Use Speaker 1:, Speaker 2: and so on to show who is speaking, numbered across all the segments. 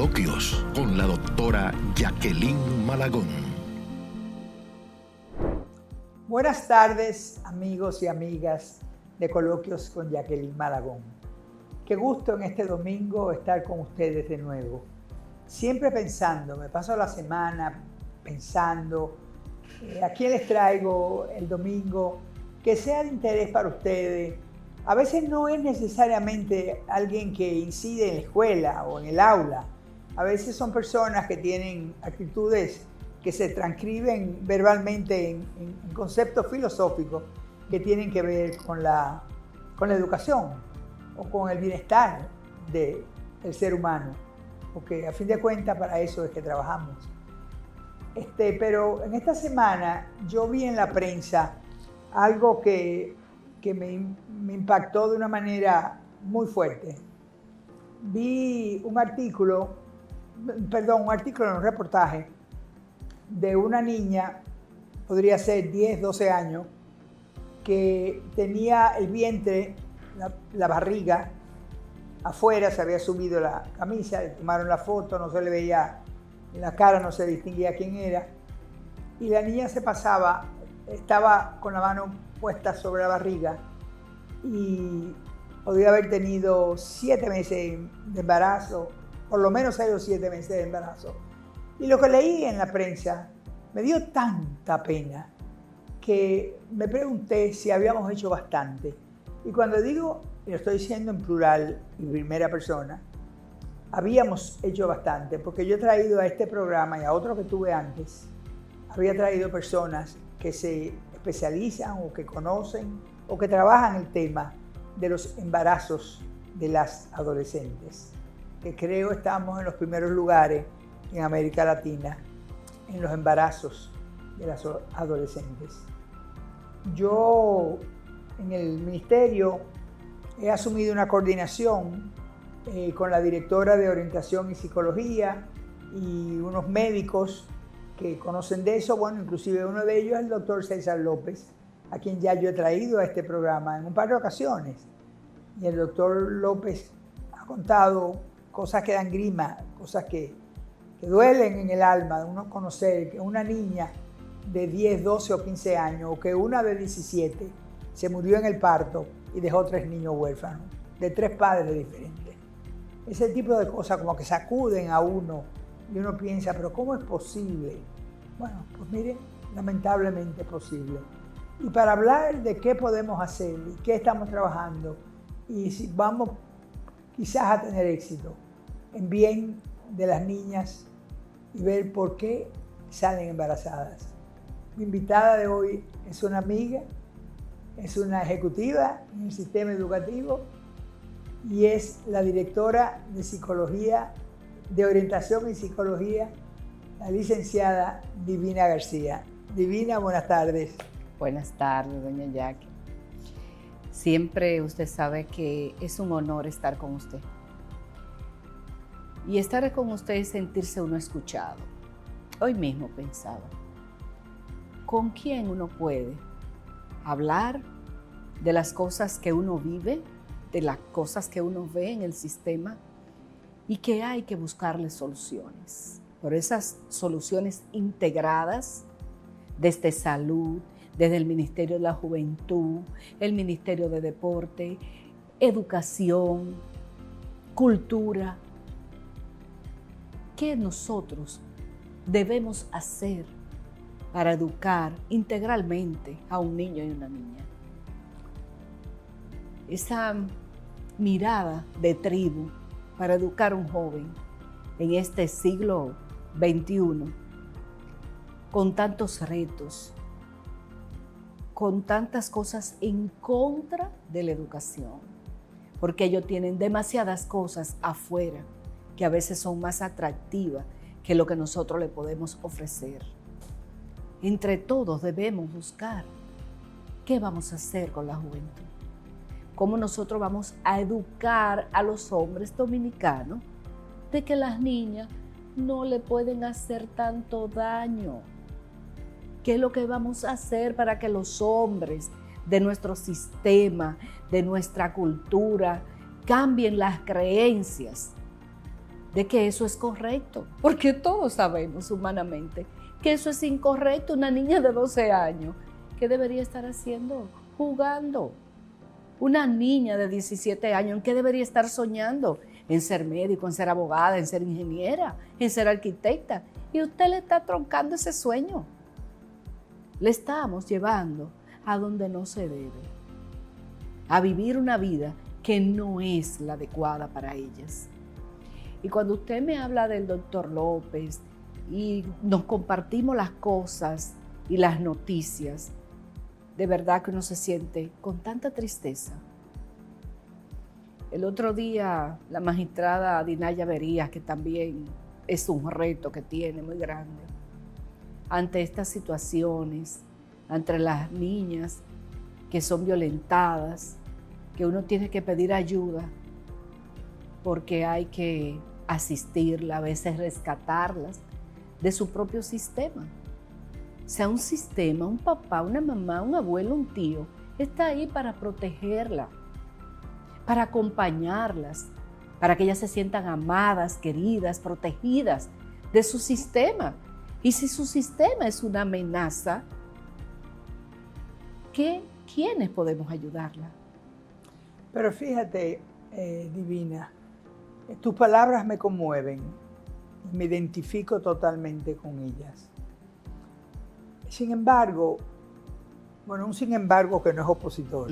Speaker 1: Coloquios con la doctora Jacqueline Malagón.
Speaker 2: Buenas tardes, amigos y amigas de Coloquios con Jacqueline Malagón. Qué gusto en este domingo estar con ustedes de nuevo. Siempre pensando, me paso la semana pensando a quién les traigo el domingo que sea de interés para ustedes. A veces no es necesariamente alguien que incide en la escuela o en el aula. A veces son personas que tienen actitudes que se transcriben verbalmente en conceptos filosóficos que tienen que ver con la educación o con el bienestar del ser humano, porque a fin de cuentas para eso es que trabajamos. Pero en esta semana yo vi en la prensa algo que me impactó de una manera muy fuerte. Vi un reportaje de una niña, podría ser 10, 12 años, que tenía el vientre, la barriga afuera, se había subido la camisa, le tomaron la foto, no se le veía la cara, no se distinguía quién era, y la niña estaba con la mano puesta sobre la barriga y podría haber tenido 7 meses de embarazo, por lo menos 6 o 7 meses de embarazo. Y lo que leí en la prensa me dio tanta pena que me pregunté si habíamos hecho bastante. Y cuando digo, y lo estoy diciendo en plural y primera persona, habíamos hecho bastante, porque yo he traído a este programa y a otro que tuve antes, había traído personas que se especializan o que conocen o que trabajan el tema de los embarazos de las adolescentes, que creo estamos en los primeros lugares en América Latina en los embarazos de las adolescentes. Yo en el ministerio he asumido una coordinación con la directora de orientación y psicología y unos médicos que conocen de eso. Bueno, inclusive uno de ellos es el doctor César López, a quien ya yo he traído a este programa en un par de ocasiones. Y el doctor López ha contado cosas que dan grima, cosas que duelen en el alma de uno conocer que una niña de 10, 12 o 15 años o que una de 17 se murió en el parto y dejó 3 niños huérfanos, de 3 padres diferentes. Ese tipo de cosas como que sacuden a uno y uno piensa, pero ¿cómo es posible? Bueno, pues miren, lamentablemente es posible. Y para hablar de qué podemos hacer y qué estamos trabajando y si vamos quizás a tener éxito en bien de las niñas y ver por qué salen embarazadas. Mi invitada de hoy es una amiga, es una ejecutiva en el sistema educativo y es la directora de psicología, de orientación y psicología, la licenciada Divina García. Divina, buenas tardes.
Speaker 3: Buenas tardes, doña Jackie. Siempre usted sabe que es un honor estar con usted. Y estar con usted es sentirse uno escuchado. Hoy mismo pensaba, ¿con quién uno puede hablar de las cosas que uno vive, de las cosas que uno ve en el sistema y que hay que buscarle soluciones? Por esas soluciones integradas desde salud, desde el Ministerio de la Juventud, el Ministerio de Deporte, Educación, Cultura. ¿Qué nosotros debemos hacer para educar integralmente a un niño y una niña? Esa mirada de tribu para educar a un joven en este siglo XXI, con tantos retos, con tantas cosas en contra de la educación, porque ellos tienen demasiadas cosas afuera que a veces son más atractivas que lo que nosotros le podemos ofrecer. Entre todos debemos buscar qué vamos a hacer con la juventud, cómo nosotros vamos a educar a los hombres dominicanos de que las niñas no le pueden hacer tanto daño. ¿Qué es lo que vamos a hacer para que los hombres de nuestro sistema, de nuestra cultura, cambien las creencias de que eso es correcto, porque todos sabemos humanamente que eso es incorrecto. Una niña de 12 años, ¿qué debería estar haciendo? Jugando. Una niña de 17 años, ¿en qué debería estar soñando? En ser médico, en ser abogada, en ser ingeniera, en ser arquitecta. Y usted le está troncando ese sueño. Le estamos llevando a donde no se debe, a vivir una vida que no es la adecuada para ellas. Y cuando usted me habla del doctor López y nos compartimos las cosas y las noticias, de verdad que uno se siente con tanta tristeza. El otro día la magistrada Dinaya Berías, que también es un reto que tiene muy grande, ante estas situaciones, ante las niñas que son violentadas, que uno tiene que pedir ayuda porque hay que asistirla, a veces rescatarlas de su propio sistema. O sea, un sistema, un papá, una mamá, un abuelo, un tío, está ahí para protegerla, para acompañarlas, para que ellas se sientan amadas, queridas, protegidas de su sistema. Y si su sistema es una amenaza, ¿quiénes podemos ayudarla?
Speaker 2: Pero fíjate, Divina, tus palabras me conmueven, me identifico totalmente con ellas. Sin embargo, bueno, un sin embargo que no es opositor,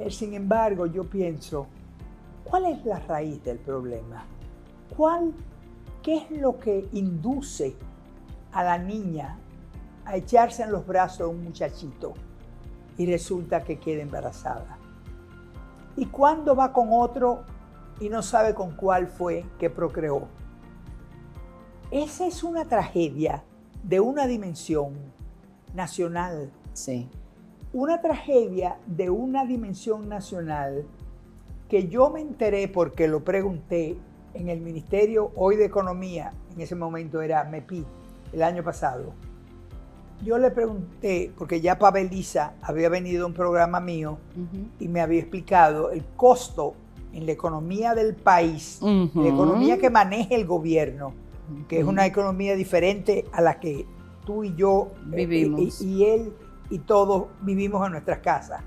Speaker 2: sin embargo yo pienso, ¿cuál es la raíz del problema? ¿Qué es lo que induce a la niña a echarse en los brazos de un muchachito y resulta que queda embarazada? ¿Y cuándo va con otro y no sabe con cuál fue que procreó? Esa es una tragedia de una dimensión nacional.
Speaker 3: Sí.
Speaker 2: Una tragedia de una dimensión nacional que yo me enteré porque lo pregunté en el Ministerio hoy de Economía, en ese momento era MEPI, el año pasado. Yo le pregunté, porque ya Paveliza había venido a un programa mío y me había explicado el costo en la economía del país, la economía que maneja el gobierno, que es una economía diferente a la que tú y yo
Speaker 3: vivimos.
Speaker 2: Y él y todos vivimos en nuestras casas.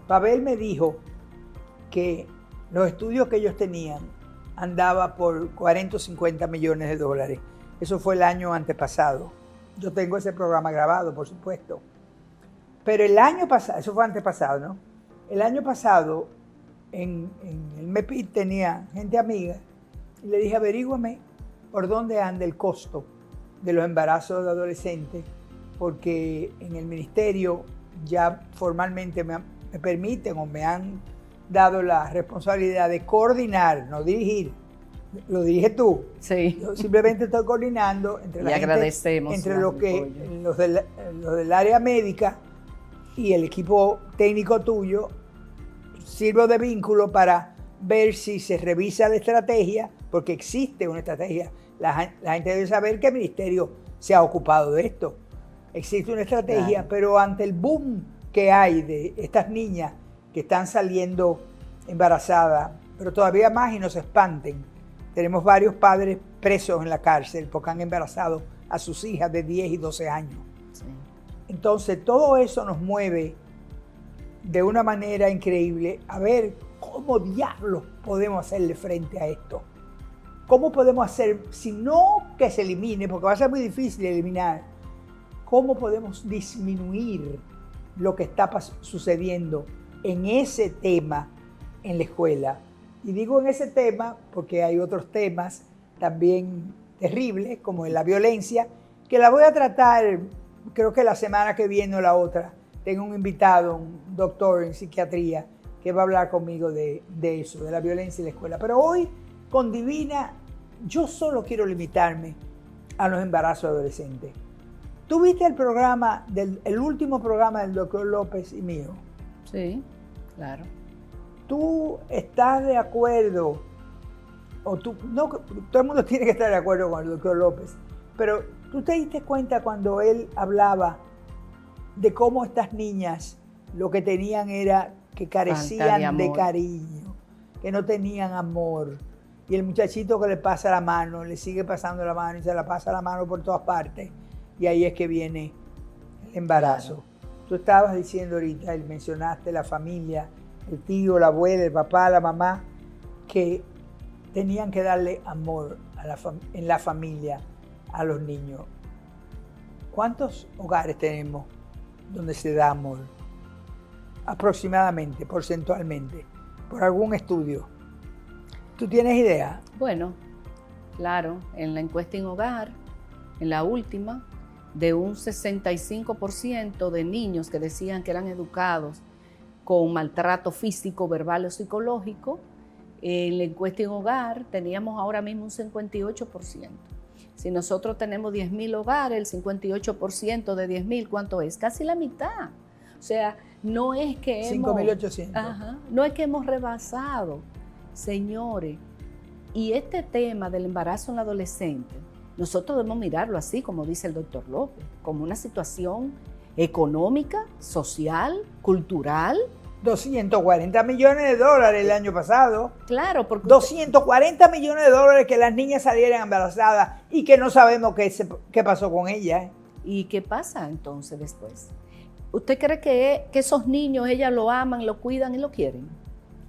Speaker 2: Pavel me dijo que los estudios que ellos tenían andaba por 40 o 50 millones de dólares. Eso fue el año antepasado. Yo tengo ese programa grabado, por supuesto. Pero el año pasado, eso fue antepasado, ¿no? El año pasado, en el MEPIT tenía gente amiga y le dije, averíguame por dónde anda el costo de los embarazos de adolescentes, porque en el ministerio ya formalmente me permiten o me han dado la responsabilidad de coordinar, no dirigir. Lo dije tú.
Speaker 3: Sí.
Speaker 2: Yo simplemente estoy coordinando entre la gente,
Speaker 3: agradecemos
Speaker 2: entre los del área médica y el equipo técnico tuyo. Sirvo de vínculo para ver si se revisa la estrategia, porque existe una estrategia. La gente debe saber que el ministerio se ha ocupado de esto. Existe una estrategia, claro. Pero ante el boom que hay de estas niñas que están saliendo embarazadas, pero todavía más y no se espanten. Tenemos varios padres presos en la cárcel porque han embarazado a sus hijas de 10 y 12 años. Sí. Entonces, todo eso nos mueve de una manera increíble a ver cómo diablos podemos hacerle frente a esto. ¿Cómo podemos hacer, si no que se elimine, porque va a ser muy difícil eliminar, cómo podemos disminuir lo que está sucediendo en ese tema en la escuela? Y digo en ese tema porque hay otros temas también terribles, como en la violencia, que la voy a tratar, creo que la semana que viene o la otra. Tengo un invitado, un doctor en psiquiatría, que va a hablar conmigo de eso, de la violencia en la escuela. Pero hoy, con Divina, yo solo quiero limitarme a los embarazos adolescentes. ¿Tú viste el programa, el último programa del doctor López y mío?
Speaker 3: Sí, claro.
Speaker 2: ¿Tú estás de acuerdo? O tú, no, todo el mundo tiene que estar de acuerdo con el doctor López, pero ¿tú te diste cuenta cuando él hablaba de cómo estas niñas lo que tenían era que carecían de cariño, que no tenían amor, y el muchachito que le pasa la mano, le sigue pasando la mano y se la pasa la mano por todas partes. Y ahí es que viene el embarazo. Tú estabas diciendo ahorita, y mencionaste la familia, el tío, la abuela, el papá, la mamá, que tenían que darle amor en la familia a los niños. ¿Cuántos hogares tenemos donde se da amor? Aproximadamente, porcentualmente, por algún estudio. ¿Tú tienes idea?
Speaker 3: Bueno, claro, en la encuesta en hogar, en la última, de un 65% de niños que decían que eran educados con maltrato físico, verbal o psicológico, en la encuesta en hogar teníamos ahora mismo un 58%. Si nosotros tenemos 10.000 hogares, el 58% de 10.000, ¿cuánto es? Casi la mitad. O sea, no es que
Speaker 2: 5.800.
Speaker 3: No es que hemos rebasado, señores. Y este tema del embarazo en la adolescente, nosotros debemos mirarlo así, como dice el doctor López, como una situación económica, social, cultural.
Speaker 2: 240 millones de dólares el año pasado.
Speaker 3: Claro, porque
Speaker 2: 240 millones de dólares que las niñas salieran embarazadas y que no sabemos qué pasó con ellas.
Speaker 3: ¿Y qué pasa entonces después? ¿Usted cree que esos niños ellas lo aman, lo cuidan y lo quieren?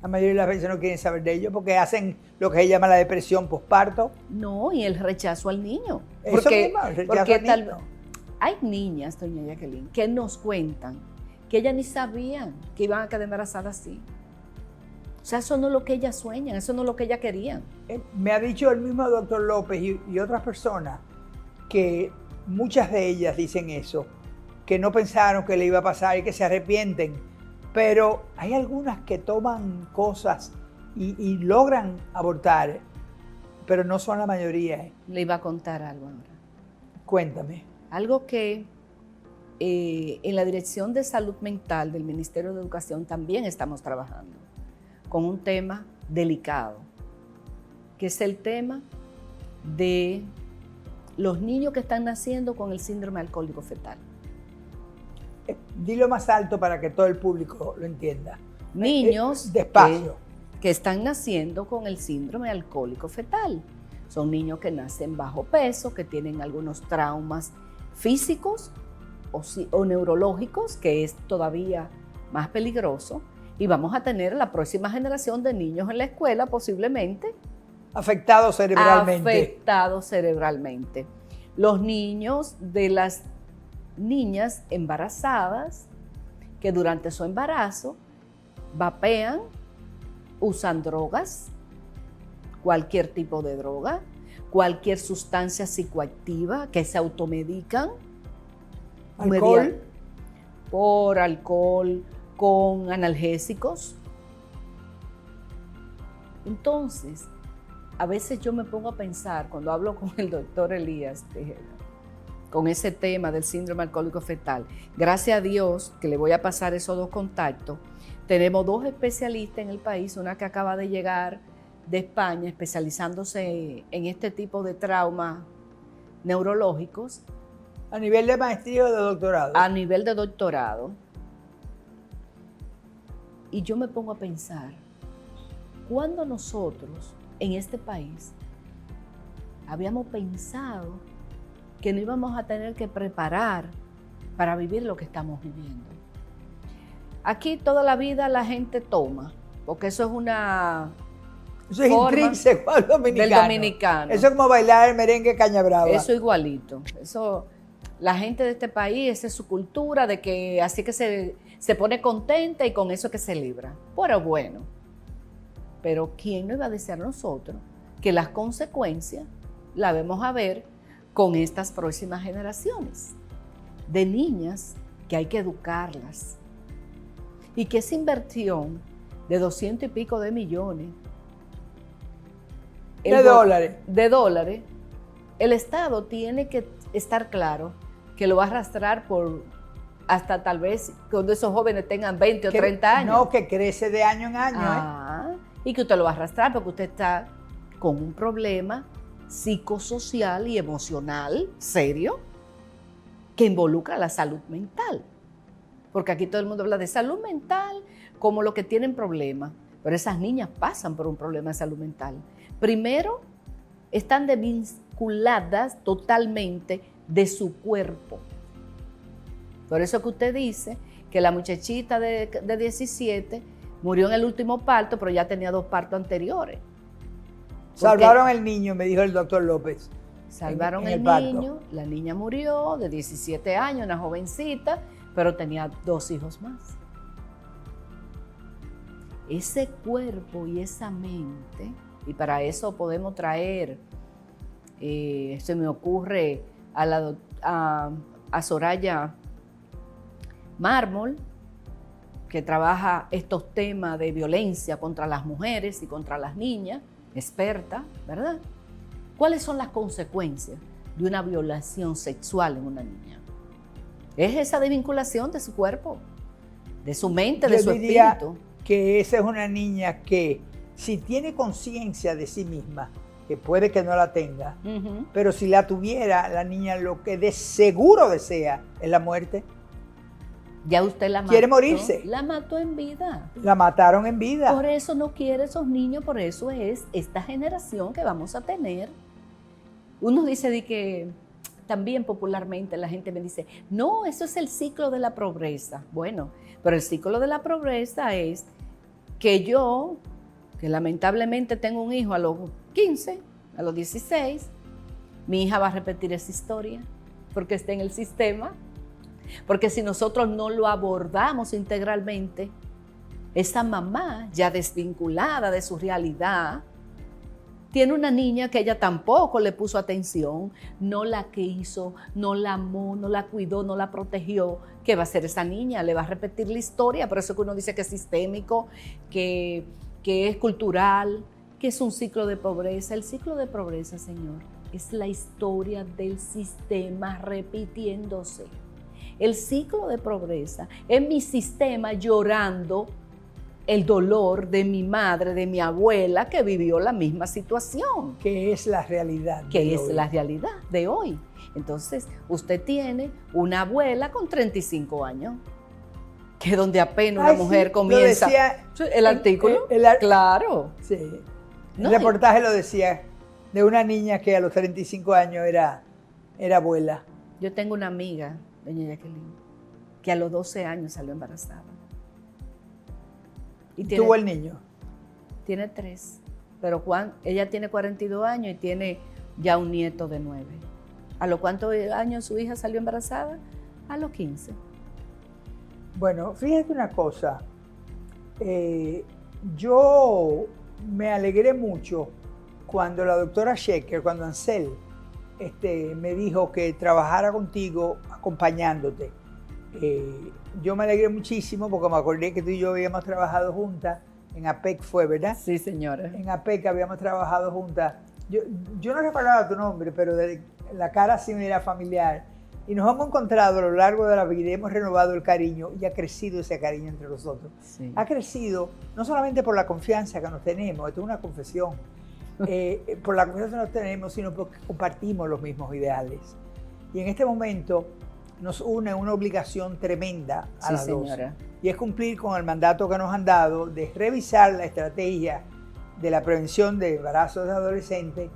Speaker 2: La mayoría de las veces no quieren saber de ellos porque hacen lo que se llama la depresión posparto.
Speaker 3: No, y el rechazo al niño.
Speaker 2: Eso mismo, el rechazo al niño.
Speaker 3: Hay niñas, doña Jacqueline, que nos cuentan que ellas ni sabían que iban a quedar embarazadas así. O sea, eso no es lo que ellas sueñan, eso no es lo que ellas querían.
Speaker 2: Me ha dicho el mismo doctor López y otras personas que muchas de ellas dicen eso, que no pensaron que le iba a pasar y que se arrepienten. Pero hay algunas que toman cosas y logran abortar, pero no son la mayoría.
Speaker 3: Le iba a contar algo ahora.
Speaker 2: Cuéntame.
Speaker 3: Algo que en la Dirección de Salud Mental del Ministerio de Educación también estamos trabajando con un tema delicado, que es el tema de los niños que están naciendo con el síndrome alcohólico fetal.
Speaker 2: Dilo más alto para que todo el público lo entienda.
Speaker 3: Niños
Speaker 2: despacio.
Speaker 3: Que están naciendo con el síndrome alcohólico fetal. Son niños que nacen bajo peso, que tienen algunos traumas físicos o neurológicos, que es todavía más peligroso. Y vamos a tener la próxima generación de niños en la escuela posiblemente
Speaker 2: afectados cerebralmente.
Speaker 3: Afectados cerebralmente. Los niños de las niñas embarazadas que durante su embarazo vapean, usan drogas, cualquier tipo de droga, cualquier sustancia psicoactiva, que se automedican.
Speaker 2: ¿Alcohol?
Speaker 3: Por alcohol, con analgésicos. Entonces, a veces yo me pongo a pensar, cuando hablo con el doctor Elías Tejeda, con ese tema del síndrome alcohólico fetal, gracias a Dios que le voy a pasar esos dos contactos, tenemos dos especialistas en el país, una que acaba de llegar de España, especializándose en este tipo de traumas neurológicos.
Speaker 2: ¿A nivel de maestría o de doctorado?
Speaker 3: A nivel de doctorado. Y yo me pongo a pensar, ¿cuándo nosotros en este país habíamos pensado que no íbamos a tener que preparar para vivir lo que estamos viviendo? Aquí toda la vida la gente toma, porque eso es una...
Speaker 2: Eso es intrínseco al dominicano.
Speaker 3: Del dominicano.
Speaker 2: Eso es como bailar el merengue caña brava.
Speaker 3: Eso igualito. Eso, la gente de este país, esa es su cultura, de que así que se pone contenta y con eso que celebra. Pero bueno, pero ¿quién no iba a decir a nosotros que las consecuencias las vamos a ver con estas próximas generaciones de niñas que hay que educarlas? Y que esa inversión de 200 y pico de millones de dólares, el Estado tiene que estar claro que lo va a arrastrar por hasta tal vez cuando esos jóvenes tengan 20 o 30 años.
Speaker 2: No, que crece de año en año.
Speaker 3: Y que usted lo va a arrastrar porque usted está con un problema psicosocial y emocional serio que involucra la salud mental. Porque aquí todo el mundo habla de salud mental como los que tienen problemas, pero esas niñas pasan por un problema de salud mental. Primero, están desvinculadas totalmente de su cuerpo. Por eso que usted dice que la muchachita de 17 murió en el último parto, pero ya tenía 2 partos anteriores.
Speaker 2: Salvaron el niño, me dijo el doctor López.
Speaker 3: Salvaron
Speaker 2: en
Speaker 3: el
Speaker 2: parto.
Speaker 3: niño, la niña murió de 17 años, una jovencita, pero tenía 2 hijos más. Ese cuerpo y esa mente, y para eso podemos traer, se me ocurre a Soraya Mármol, que trabaja estos temas de violencia contra las mujeres y contra las niñas, experta, ¿verdad? ¿Cuáles son las consecuencias de una violación sexual en una niña? Es esa desvinculación de su cuerpo, de su mente, de su espíritu.
Speaker 2: Que esa es una niña que, si tiene conciencia de sí misma, que puede que no la tenga, pero si la tuviera, la niña lo que de seguro desea es la muerte.
Speaker 3: Ya usted la mató.
Speaker 2: Quiere morirse.
Speaker 3: La mató en vida.
Speaker 2: La mataron en vida.
Speaker 3: Por eso no quiere esos niños, por eso es esta generación que vamos a tener. Uno dice de que también popularmente la gente me dice, no, eso es el ciclo de la pobreza. Bueno, pero el ciclo de la pobreza es que yo, que lamentablemente tengo un hijo a los 15, a los 16, mi hija va a repetir esa historia porque está en el sistema. Porque si nosotros no lo abordamos integralmente, esa mamá ya desvinculada de su realidad, tiene una niña que ella tampoco le puso atención, no la quiso, no la amó, no la cuidó, no la protegió. ¿Qué va a hacer esa niña? Le va a repetir la historia. Por eso que uno dice que es sistémico, que es cultural, que es un ciclo de pobreza. El ciclo de pobreza, señor, es la historia del sistema repitiéndose. El ciclo de pobreza es mi sistema llorando el dolor de mi madre, de mi abuela, que vivió la misma situación.
Speaker 2: Que es la realidad.
Speaker 3: Que es la realidad de hoy. Entonces, usted tiene una abuela con 35 años, que es donde apenas una mujer comienza. El artículo. Claro.
Speaker 2: Sí. El reportaje lo decía, de una niña que a los 35 años era abuela.
Speaker 3: Yo tengo una amiga, doña Jacqueline, que a los 12 años salió embarazada.
Speaker 2: Y ¿tuvo el niño?
Speaker 3: Tiene 3, pero ella tiene 42 años y tiene ya un nieto de 9. ¿A los cuántos años su hija salió embarazada? A los 15.
Speaker 2: Bueno, fíjate una cosa. Yo me alegré mucho cuando la doctora Shecker, cuando Ansel, me dijo que trabajara contigo acompañándote. Yo me alegré muchísimo porque me acordé que tú y yo habíamos trabajado juntas, en APEC fue, ¿verdad?
Speaker 3: Sí, señora.
Speaker 2: En APEC habíamos trabajado juntas. Yo no recordaba tu nombre, pero de la cara sí me era familiar. Y nos hemos encontrado a lo largo de la vida, hemos renovado el cariño y ha crecido ese cariño entre nosotros. Sí. Ha crecido no solamente por la confianza que nos tenemos, esto es una confesión, por la confianza que nos tenemos, sino porque compartimos los mismos ideales. Y en este momento nos une una obligación tremenda a las dos. Y es cumplir con el mandato que nos han dado de revisar la estrategia de la prevención de embarazos de adolescentes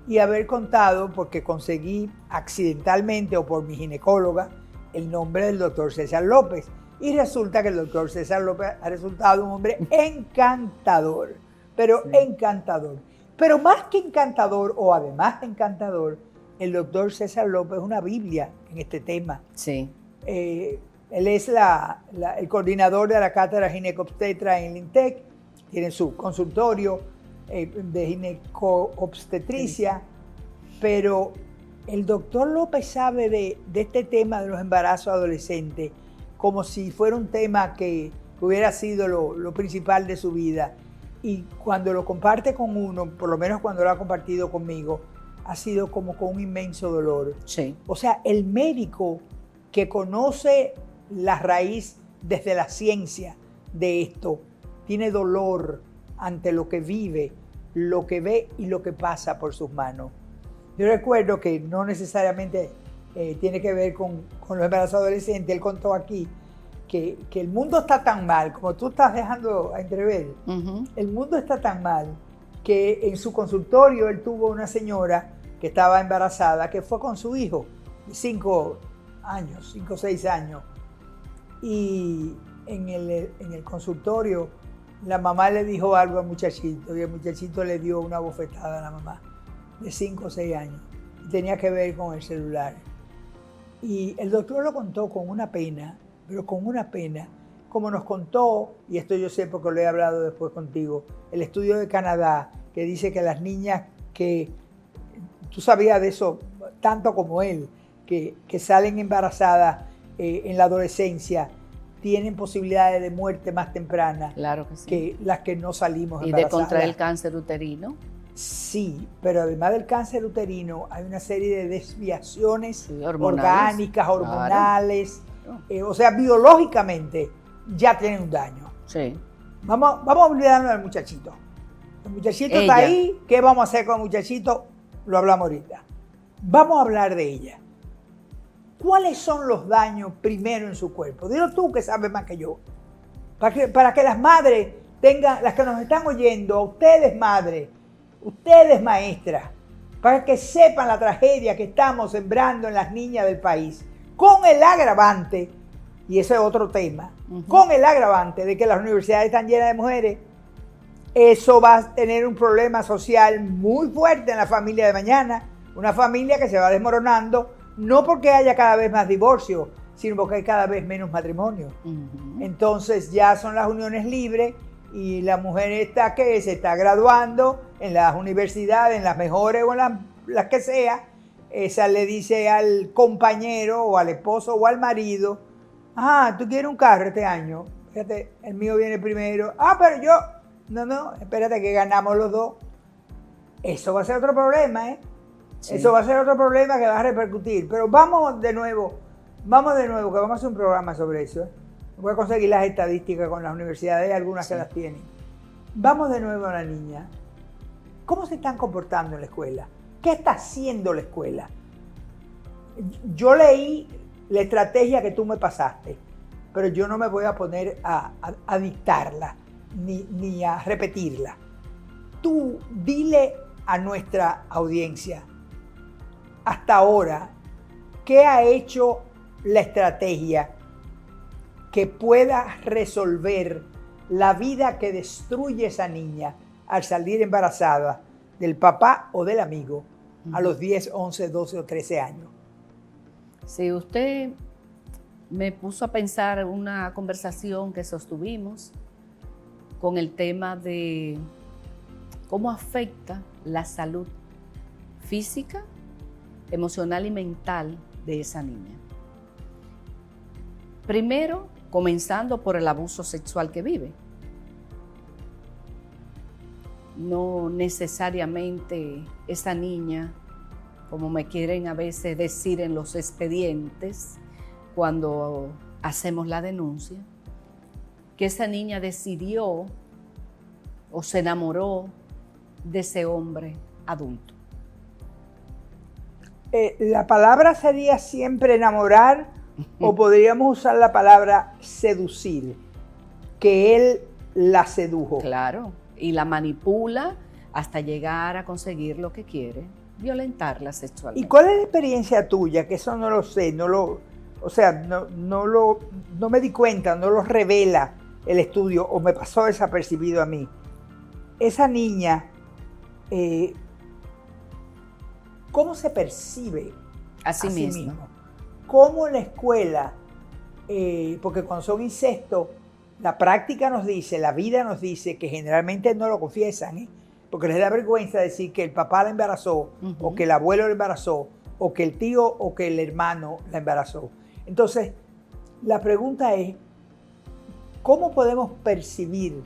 Speaker 2: y haber contado, porque conseguí accidentalmente o por mi ginecóloga, el nombre del doctor César López. Y resulta que el doctor César López ha resultado un hombre encantador, pero encantador. Pero más que encantador, o además de encantador, el doctor César López es una Biblia en este tema.
Speaker 3: Sí.
Speaker 2: Él es el coordinador de la cátedra ginecobstetra en el INTEC, tiene su consultorio de gineco-obstetricia, pero el doctor López sabe de este tema de los embarazos adolescentes como si fuera un tema que hubiera sido lo principal de su vida. Y cuando lo comparte con uno, por lo menos cuando lo ha compartido conmigo, ha sido como con un inmenso dolor.
Speaker 3: Sí.
Speaker 2: O sea, el médico que conoce la raíz desde la ciencia de esto, tiene dolor ante lo que vive, lo que ve y lo que pasa por sus manos. Yo recuerdo que no necesariamente tiene que ver con los embarazos adolescentes. Él contó aquí que el mundo está tan mal, como tú estás dejando a entrever, el mundo está tan mal que en su consultorio él tuvo una señora que estaba embarazada, que fue con su hijo de 5 o 6 años. Y en el consultorio la mamá le dijo algo al muchachito y el muchachito le dio una bofetada a la mamá de 5 o 6 años. Y tenía que ver con el celular. Y el doctor lo contó con una pena, pero con una pena, como nos contó, y esto yo sé porque lo he hablado después contigo, el estudio de Canadá, que dice que las niñas que, tú sabías de eso tanto como él, que salen embarazadas en la adolescencia, tienen posibilidades de muerte más temprana,
Speaker 3: claro que sí,
Speaker 2: que las que no salimos
Speaker 3: y
Speaker 2: embarazadas.
Speaker 3: de contraer el cáncer uterino.
Speaker 2: Sí, pero además del cáncer uterino hay una serie de desviaciones
Speaker 3: Sí, hormonales,
Speaker 2: orgánicas, hormonales,
Speaker 3: claro.
Speaker 2: O sea, biológicamente ya tienen un daño.
Speaker 3: Sí.
Speaker 2: Vamos a olvidarnos del muchachito. El muchachito está ahí, ¿qué vamos a hacer con el muchachito? Lo hablamos ahorita. Vamos a hablar de ella. ¿Cuáles son los daños primero en su cuerpo? Dilo tú que sabes más que yo. Para que las madres tengan, las que nos están oyendo, a ustedes madres, ustedes maestras, para que sepan la tragedia que estamos sembrando en las niñas del país, con el agravante, y ese es otro tema, con el agravante de que las universidades están llenas de mujeres. Eso va a tener un problema social muy fuerte en la familia de mañana, una familia que se va desmoronando, no porque haya cada vez más divorcios, sino porque hay cada vez menos matrimonios. Entonces ya son las uniones libres y la mujer está que se está graduando en las universidades, en las mejores o en las que sea, esa le dice al compañero o al esposo o al marido, tú quieres un carro este año, fíjate, el mío viene primero, pero yo, no, espérate que ganamos los dos. Eso va a ser otro problema, Sí. Eso va a ser otro problema que va a repercutir, pero vamos de nuevo, que vamos a hacer un programa sobre eso. Voy a conseguir las estadísticas con las universidades, algunas que las tienen. Vamos de nuevo a la niña. ¿Cómo se están comportando en la escuela? ¿Qué está haciendo la escuela? Yo leí la estrategia que tú me pasaste, pero yo no me voy a poner a dictarla ni a repetirla. Tú dile a nuestra audiencia, hasta ahora, ¿qué ha hecho la estrategia que pueda resolver la vida que destruye esa niña al salir embarazada del papá o del amigo a los 10, 11, 12 o 13 años?
Speaker 3: Sí, usted me puso a pensar una conversación que sostuvimos con el tema de cómo afecta la salud física, emocional y mental de esa niña. Primero, comenzando por el abuso sexual que vive. No necesariamente esa niña, como me quieren a veces decir en los expedientes, cuando hacemos la denuncia, que esa niña decidió o se enamoró de ese hombre adulto.
Speaker 2: La palabra sería siempre enamorar o podríamos usar la palabra seducir, que él la sedujo.
Speaker 3: Claro, y la manipula hasta llegar a conseguir lo que quiere, violentarla sexualmente.
Speaker 2: ¿Y cuál es la experiencia tuya? Que eso no lo sé, no me di cuenta, no lo revela el estudio o me pasó desapercibido a mí. Esa niña, ¿cómo se percibe
Speaker 3: a sí misma?
Speaker 2: ¿Cómo en la escuela, porque cuando son incestos, la práctica nos dice, la vida nos dice que generalmente no lo confiesan, porque les da vergüenza decir que el papá la embarazó, o que el abuelo la embarazó, o que el tío o que el hermano la embarazó. Entonces, la pregunta es, ¿cómo podemos percibir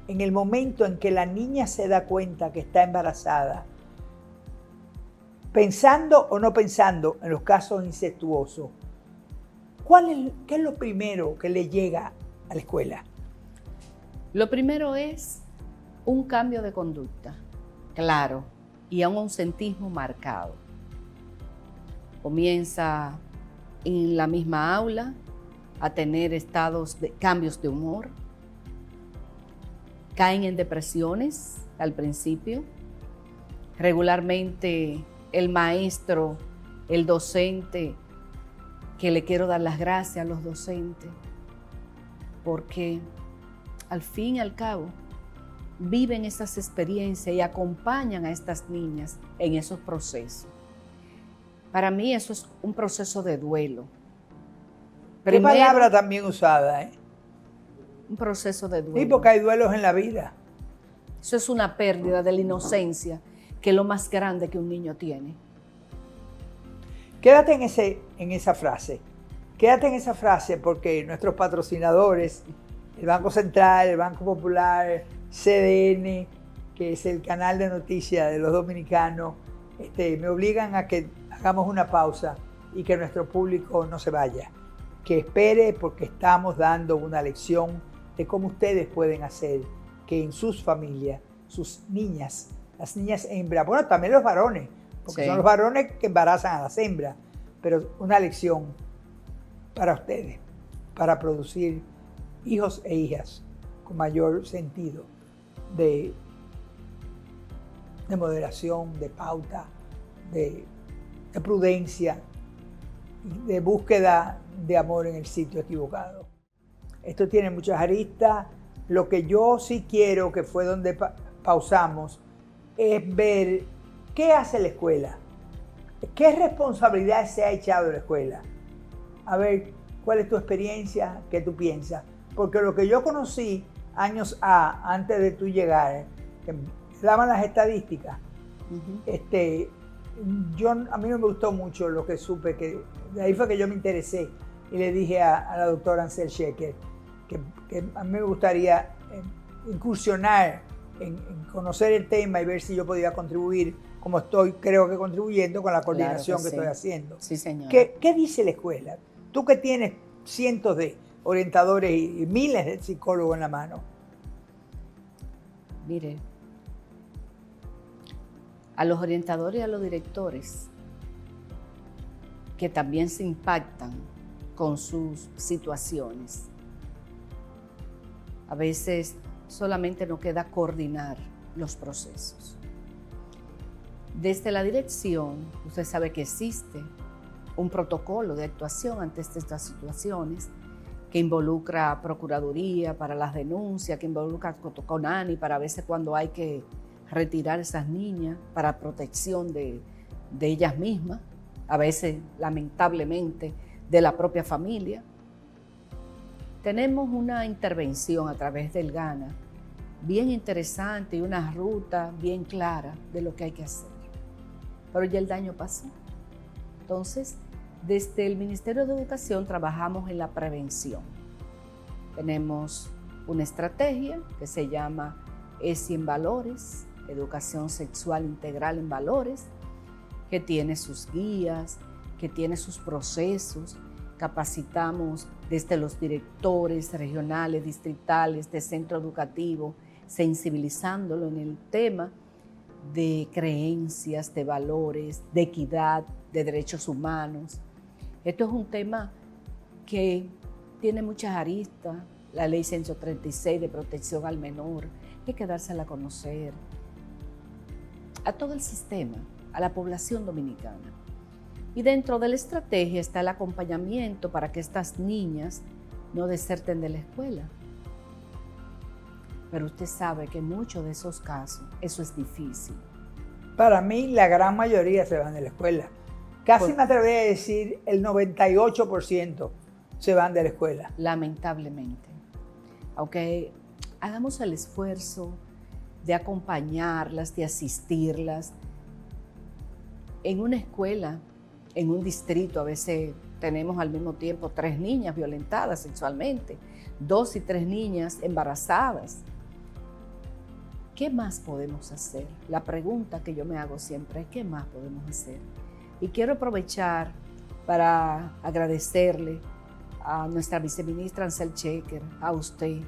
Speaker 2: en el momento en que la niña se da cuenta que está embarazada, pensando o no pensando en los casos incestuosos? ¿Qué es lo primero que le llega a la escuela?
Speaker 3: Lo primero es un cambio de conducta, claro, y a un ausentismo marcado. Comienza en la misma aula a tener cambios de humor, caen en depresiones al principio. Regularmente el maestro, el docente, que le quiero dar las gracias a los docentes, porque al fin y al cabo viven esas experiencias y acompañan a estas niñas en esos procesos. Para mí eso es un proceso de duelo.
Speaker 2: Qué palabra también usada, ¿eh?
Speaker 3: Un proceso de duelo.
Speaker 2: Sí, porque hay duelos en la vida.
Speaker 3: Eso es una pérdida de la inocencia, que es lo más grande que un niño tiene.
Speaker 2: Quédate en esa frase. Quédate en esa frase porque nuestros patrocinadores, el Banco Central, el Banco Popular, CDN, que es el canal de noticias de los dominicanos, me obligan a que hagamos una pausa y que nuestro público no se vaya. Que espere porque estamos dando una lección de cómo ustedes pueden hacer que en sus familias, sus niñas, las niñas hembras, bueno, también los varones, porque son los varones que embarazan a las hembras, pero una lección para ustedes, para producir hijos e hijas con mayor sentido de moderación, de pauta, de prudencia, de búsqueda de amor en el sitio equivocado. Esto tiene muchas aristas. Lo que yo sí quiero, que fue donde pausamos, es ver qué hace la escuela, qué responsabilidad se ha echado de la escuela. A ver, ¿cuál es tu experiencia? ¿Qué tú piensas? Porque lo que yo conocí años antes de tú llegar, que daban las estadísticas, a mí no me gustó mucho lo que supe, que de ahí fue que yo me interesé y le dije a la doctora Ansel Sheker que a mí me gustaría incursionar en conocer el tema y ver si yo podía contribuir, como creo que contribuyendo con la coordinación que estoy haciendo.
Speaker 3: Sí, señor.
Speaker 2: ¿Qué dice la escuela? Tú que tienes cientos de orientadores y miles de psicólogos en la mano.
Speaker 3: Mire, a los orientadores y a los directores que también se impactan con sus situaciones. A veces solamente nos queda coordinar los procesos. Desde la dirección, usted sabe que existe un protocolo de actuación ante estas situaciones que involucra Procuraduría para las denuncias, que involucra CONANI para a veces cuando hay que retirar esas niñas para protección de ellas mismas, a veces lamentablemente de la propia familia. Tenemos una intervención a través del GANA bien interesante y una ruta bien clara de lo que hay que hacer. Pero ya el daño pasó. Entonces, desde el Ministerio de Educación trabajamos en la prevención. Tenemos una estrategia que se llama ESI en Valores, Educación Sexual Integral en Valores, que tiene sus guías, que tiene sus procesos. Capacitamos desde los directores regionales, distritales, de centro educativo, sensibilizándolo en el tema de creencias, de valores, de equidad, de derechos humanos. Esto es un tema que tiene muchas aristas, la ley 136 de protección al menor, hay que dársela a conocer a todo el sistema, a la población dominicana. Y dentro de la estrategia está el acompañamiento para que estas niñas no deserten de la escuela. Pero usted sabe que en muchos de esos casos eso es difícil.
Speaker 2: Para mí, la gran mayoría se van de la escuela. Casi me atrevería a decir el 98% se van de la escuela.
Speaker 3: Lamentablemente. Aunque hagamos el esfuerzo de acompañarlas, de asistirlas. En una escuela, en un distrito, a veces tenemos al mismo tiempo 3 niñas violentadas sexualmente, 2 y 3 niñas embarazadas. ¿Qué más podemos hacer? La pregunta que yo me hago siempre es ¿qué más podemos hacer? Y quiero aprovechar para agradecerle a nuestra viceministra Ansel Sheker, a usted,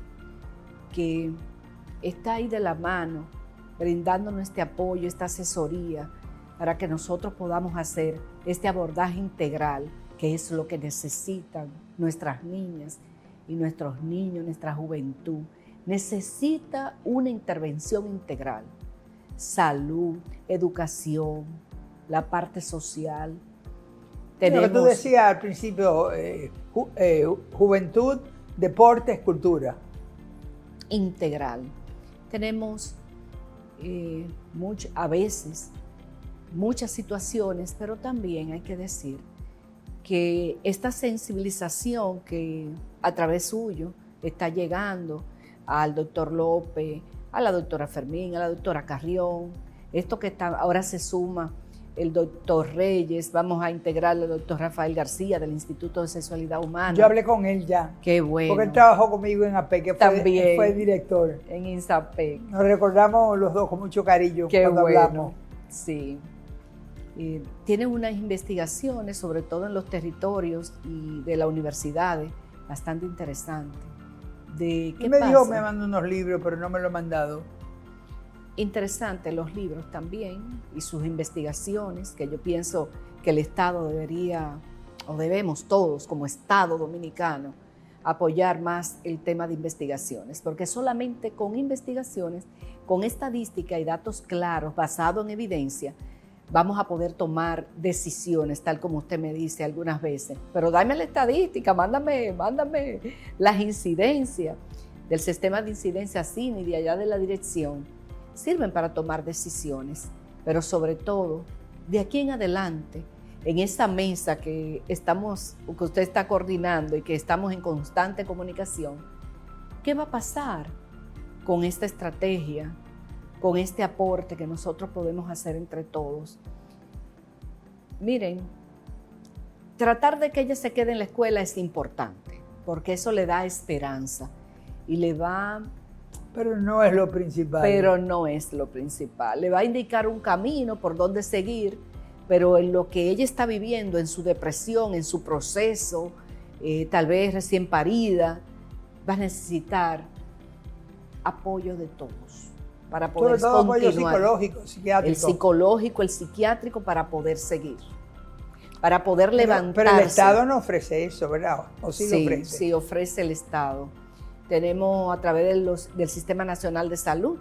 Speaker 3: que está ahí de la mano, brindándonos este apoyo, esta asesoría, para que nosotros podamos hacer este abordaje integral, que es lo que necesitan nuestras niñas y nuestros niños, nuestra juventud. Necesita una intervención integral. salud, educación, la parte social.
Speaker 2: Lo que tú decías al principio, juventud, deportes, cultura.
Speaker 3: Integral. Tenemos a veces muchas situaciones, pero también hay que decir que esta sensibilización que a través suyo está llegando al doctor López, a la doctora Fermín, a la doctora Carrión, esto que ahora se suma el doctor Reyes, vamos a integrar al doctor Rafael García del Instituto de Sexualidad Humana.
Speaker 2: Yo hablé con él ya.
Speaker 3: Qué bueno.
Speaker 2: Porque él trabajó conmigo en APEC, que fue director.
Speaker 3: En INSAPEC.
Speaker 2: Nos recordamos los dos con mucho cariño cuando hablamos.
Speaker 3: Sí. Tiene unas investigaciones, sobre todo en los territorios y de las universidades, bastante interesantes. ¿De qué pasa?
Speaker 2: Dijo, me mandó unos libros, pero no me lo ha mandado.
Speaker 3: Interesantes los libros también y sus investigaciones, que yo pienso que el Estado debería, o debemos todos como Estado dominicano, apoyar más el tema de investigaciones, porque solamente con investigaciones, con estadística y datos claros basados en evidencia, vamos a poder tomar decisiones, tal como usted me dice algunas veces. Pero dame la estadística, mándame las incidencias del sistema de incidencia CINI de allá de la dirección. Sirven para tomar decisiones, pero sobre todo, de aquí en adelante, en esa mesa que usted está coordinando y que estamos en constante comunicación, ¿qué va a pasar con esta estrategia, con este aporte que nosotros podemos hacer entre todos? Miren, tratar de que ella se quede en la escuela es importante, porque eso le da esperanza y le va...
Speaker 2: Pero no es lo principal.
Speaker 3: Pero no es lo principal. Le va a indicar un camino por donde seguir, pero en lo que ella está viviendo, en su depresión, en su proceso, tal vez recién parida, va a necesitar apoyo de todos para poder
Speaker 2: todo
Speaker 3: continuar.
Speaker 2: Apoyo psicológico, psiquiátrico.
Speaker 3: El psicológico, el psiquiátrico, para poder seguir, para poder levantarse.
Speaker 2: Pero el Estado no ofrece eso, ¿verdad? ¿O sí lo ofrece?
Speaker 3: Sí, ofrece el Estado. Tenemos a través del Sistema Nacional de Salud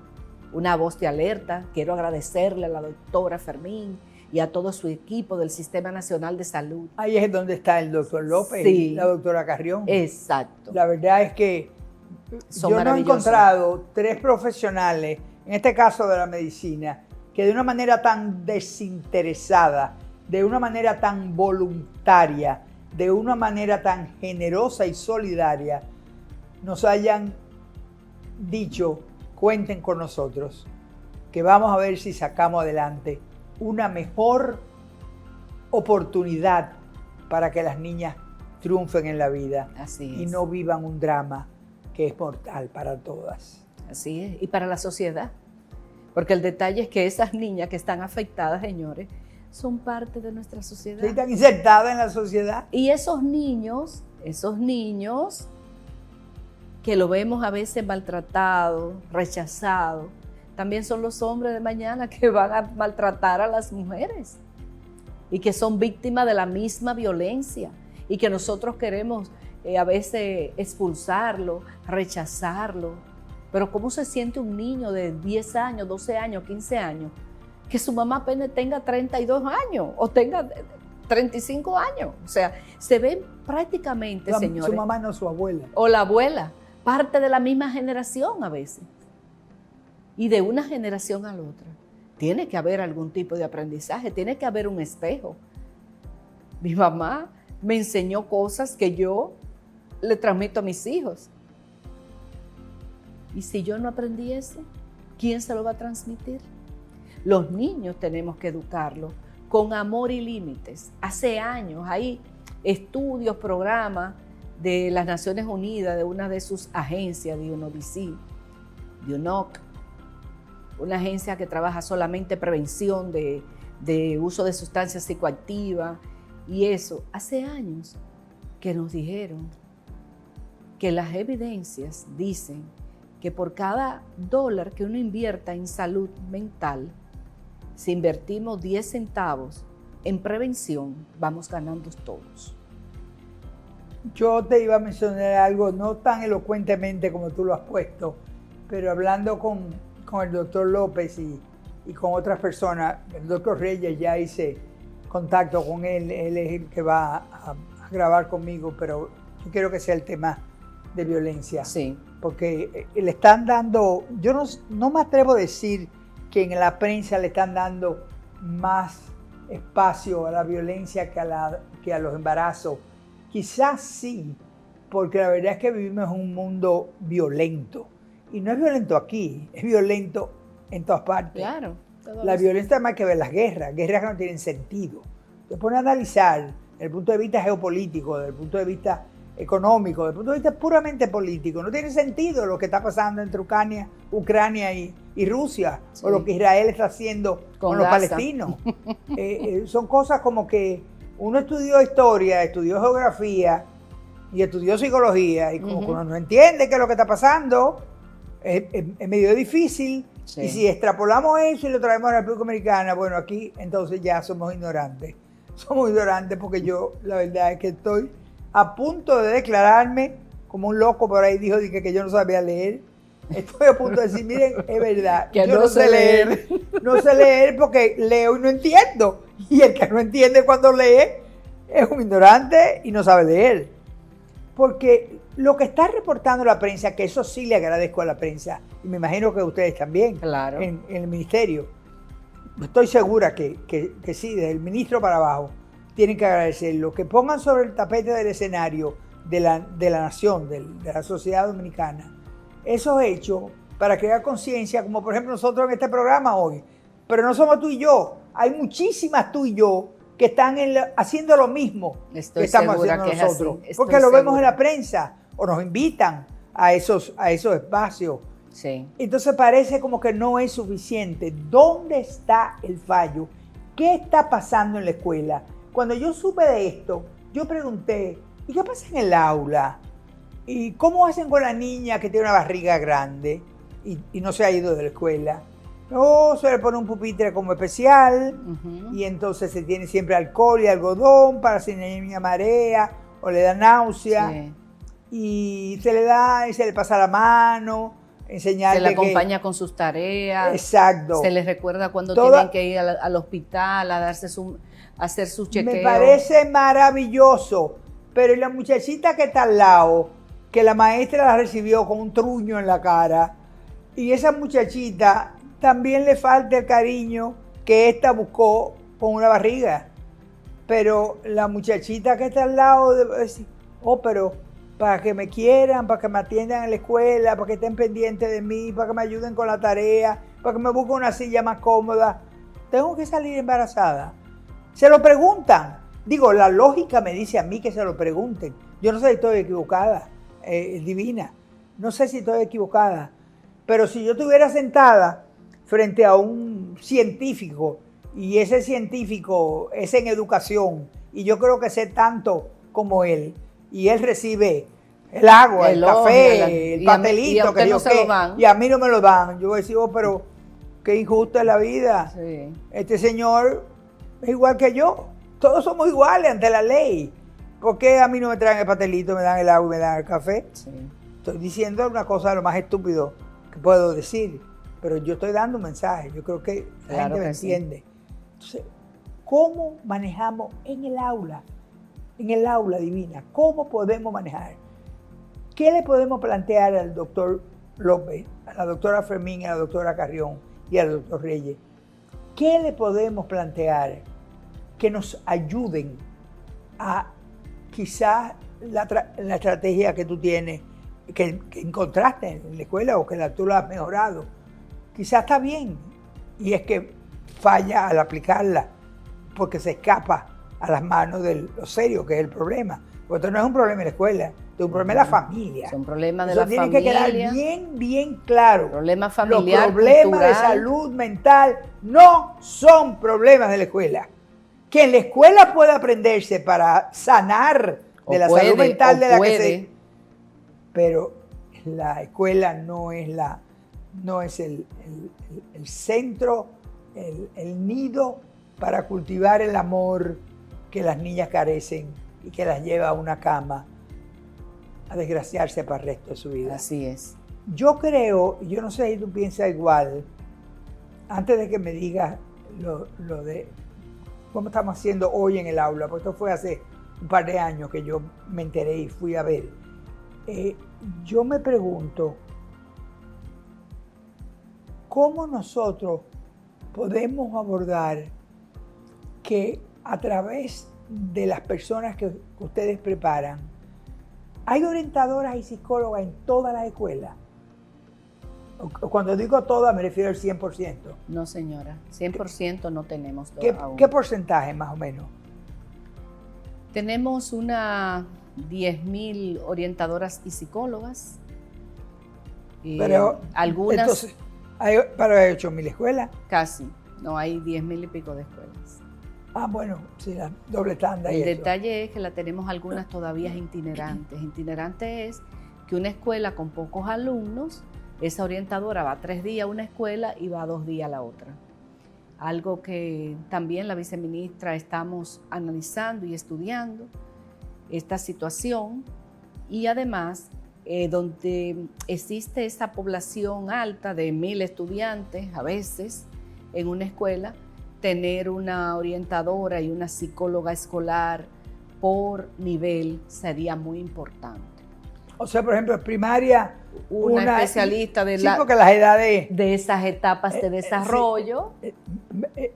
Speaker 3: una voz de alerta. Quiero agradecerle a la doctora Fermín y a todo su equipo del Sistema Nacional de Salud.
Speaker 2: Ahí es donde está el doctor López y la doctora Carrión.
Speaker 3: Exacto.
Speaker 2: La verdad es que yo no he encontrado 3 profesionales, en este caso de la medicina, que de una manera tan desinteresada, de una manera tan voluntaria, de una manera tan generosa y solidaria, nos hayan dicho, cuenten con nosotros, que vamos a ver si sacamos adelante una mejor oportunidad para que las niñas triunfen en la vida.
Speaker 3: Así es.
Speaker 2: Y no vivan un drama que es mortal para todas.
Speaker 3: Así es, y para la sociedad. Porque el detalle es que esas niñas que están afectadas, señores, son parte de nuestra sociedad.
Speaker 2: Sí, están insertadas en la sociedad.
Speaker 3: Y esos niños que lo vemos a veces maltratados, rechazados, también son los hombres de mañana que van a maltratar a las mujeres y que son víctimas de la misma violencia y que nosotros queremos a veces expulsarlo, rechazarlo. Pero ¿cómo se siente un niño de 10 años, 12 años, 15 años, que su mamá apenas tenga 32 años o tenga 35 años? O sea, se ven prácticamente, señores.
Speaker 2: Su mamá no, su abuela.
Speaker 3: O la abuela, parte de la misma generación a veces. Y de una generación a la otra. Tiene que haber algún tipo de aprendizaje, tiene que haber un espejo. Mi mamá me enseñó cosas que yo le transmito a mis hijos. Y si yo no aprendí eso, ¿quién se lo va a transmitir? Los niños tenemos que educarlos con amor y límites. Hace años hay estudios, programas de las Naciones Unidas, de una de sus agencias, de UNODC, de UNOC, una agencia que trabaja solamente prevención de uso de sustancias psicoactivas y eso. Hace años que nos dijeron que las evidencias dicen que por cada $1 que uno invierta en salud mental, si invertimos 10 centavos en prevención, vamos ganando todos.
Speaker 2: Yo te iba a mencionar algo, no tan elocuentemente como tú lo has puesto, pero hablando con el doctor López y y con otras personas. El doctor Reyes, ya hice contacto con él es el que va a grabar conmigo, pero yo quiero que sea el tema de violencia.
Speaker 3: Sí.
Speaker 2: Porque le están dando, yo no me atrevo a decir que en la prensa le están dando más espacio a la violencia que a los embarazos. Quizás sí, porque la verdad es que vivimos en un mundo violento. Y no es violento aquí, es violento en todas partes.
Speaker 3: Claro.
Speaker 2: La violencia más que ver las guerras que no tienen sentido. Se pone a analizar desde el punto de vista geopolítico, desde el punto de vista económico, desde el punto de vista puramente político. No tiene sentido lo que está pasando entre Ucrania y Rusia, sí, o lo que Israel está haciendo con los palestinos. Son cosas como que uno estudió historia, estudió geografía y estudió psicología, y como que uno no entiende qué es lo que está pasando, es medio difícil. Sí. Y si extrapolamos eso y lo traemos a la República Dominicana, bueno, aquí entonces ya somos ignorantes. Somos ignorantes porque yo, la verdad es que estoy a punto de declararme como un loco. Por ahí dijo que yo no sabía leer. Estoy a punto de decir, miren, es verdad,
Speaker 3: que
Speaker 2: yo no sé leer. No sé leer porque leo y no entiendo. Y el que no entiende cuando lee es un ignorante y no sabe leer. Porque lo que está reportando la prensa, que eso sí le agradezco a la prensa, y me imagino que a ustedes también,
Speaker 3: claro,
Speaker 2: en el ministerio, estoy segura que sí, desde el ministro para abajo, tienen que agradecerlo, que pongan sobre el tapete del escenario de la nación, de la sociedad dominicana, esos hechos para crear conciencia, como por ejemplo nosotros en este programa hoy. Pero no somos tú y yo, hay muchísimas tú y yo que están haciendo lo mismo que estamos haciendo nosotros, porque lo vemos en la prensa o nos invitan a esos espacios.
Speaker 3: Sí.
Speaker 2: Entonces parece como que no es suficiente. ¿Dónde está el fallo? ¿Qué está pasando en la escuela? Cuando yo supe de esto, yo pregunté, ¿y qué pasa en el aula? ¿Y cómo hacen con la niña que tiene una barriga grande y no se ha ido de la escuela? No, se le pone un pupitre como especial, y entonces se tiene siempre alcohol y algodón para si la niña marea o le da náusea. Sí. Y se le da y se le pasa la mano, enseñarle
Speaker 3: se le acompaña con sus tareas.
Speaker 2: Exacto.
Speaker 3: Se les recuerda cuando tienen que ir al hospital a hacer su chequeo.
Speaker 2: Me parece maravilloso, pero la muchachita que está al lado, que la maestra la recibió con un truño en la cara, y esa muchachita también le falta el cariño que esta buscó con una barriga. Pero la muchachita que está al lado debe decir, pero para que me quieran, para que me atiendan en la escuela, para que estén pendientes de mí, para que me ayuden con la tarea, para que me busquen una silla más cómoda, tengo que salir embarazada. Se lo preguntan. Digo, la lógica me dice a mí que se lo pregunten. Yo no sé si estoy equivocada, Divina. No sé si estoy equivocada. Pero si yo estuviera sentada frente a un científico, y ese científico es en educación, y yo creo que sé tanto como él, y él recibe el agua, el café, el pastelito, que yo sé, y a mí no me lo dan, yo voy a decir, pero qué injusta es la vida.
Speaker 3: Sí.
Speaker 2: Este señor es igual que yo, todos somos iguales ante la ley. ¿Por qué a mí no me traen el pastelito, me dan el agua y me dan el café?
Speaker 3: Sí.
Speaker 2: Estoy diciendo una cosa de lo más estúpido que puedo decir, pero yo estoy dando un mensaje, yo creo que la gente me entiende. Entonces, ¿cómo manejamos en el aula? En el aula, Divina, ¿cómo podemos manejar? ¿Qué le podemos plantear al doctor López, a la doctora Fermín, a la doctora Carrión y al doctor Reyes? ¿Qué le podemos plantear que nos ayuden a quizás la estrategia que tú tienes, que encontraste en la escuela o que tú la has mejorado? Quizás está bien, y es que falla al aplicarla porque se escapa a las manos de lo serio que es el problema. Porque esto no es un problema en la escuela, esto es un problema de la familia.
Speaker 3: Es un problema de la familia.
Speaker 2: Eso tiene que quedar bien claro.
Speaker 3: Problema familiar,
Speaker 2: los problemas
Speaker 3: cultural,
Speaker 2: de salud mental no son problemas de la escuela. Que en la escuela pueda aprenderse para sanar de la salud mental de la que se... Pero la escuela no es el centro, el nido para cultivar el amor que las niñas carecen y que las lleva a una cama a desgraciarse para el resto de su vida.
Speaker 3: Así es.
Speaker 2: Yo creo, yo no sé si tú piensas igual, antes de que me digas lo de cómo estamos haciendo hoy en el aula, porque esto fue hace un par de años que yo me enteré y fui a ver, yo me pregunto, ¿cómo nosotros podemos abordar que a través de las personas que ustedes preparan, hay orientadoras y psicólogas en todas las escuelas? Cuando digo todas me refiero al 100%.
Speaker 3: No, señora, 100% no tenemos aún.
Speaker 2: ¿Qué porcentaje más o menos?
Speaker 3: Tenemos unas 10.000 orientadoras y psicólogas.
Speaker 2: Pero
Speaker 3: algunas...
Speaker 2: Entonces, hay 8.000 escuelas.
Speaker 3: Casi, no, hay 10.000 y pico de escuelas.
Speaker 2: Ah, bueno, sí, la doble tanda.
Speaker 3: El
Speaker 2: y eso.
Speaker 3: detalle es que la tenemos algunas todavía itinerantes. Itinerante es que una escuela con pocos alumnos, esa orientadora va 3 días a una escuela y va 2 días a la otra. Algo que también la viceministra estamos analizando y estudiando esta situación, y además donde existe esa población alta de 1.000 estudiantes a veces en una escuela, tener una orientadora y una psicóloga escolar por nivel sería muy importante.
Speaker 2: O sea, por ejemplo, en primaria,
Speaker 3: una especialista de,
Speaker 2: sí, porque las edades
Speaker 3: de esas etapas de desarrollo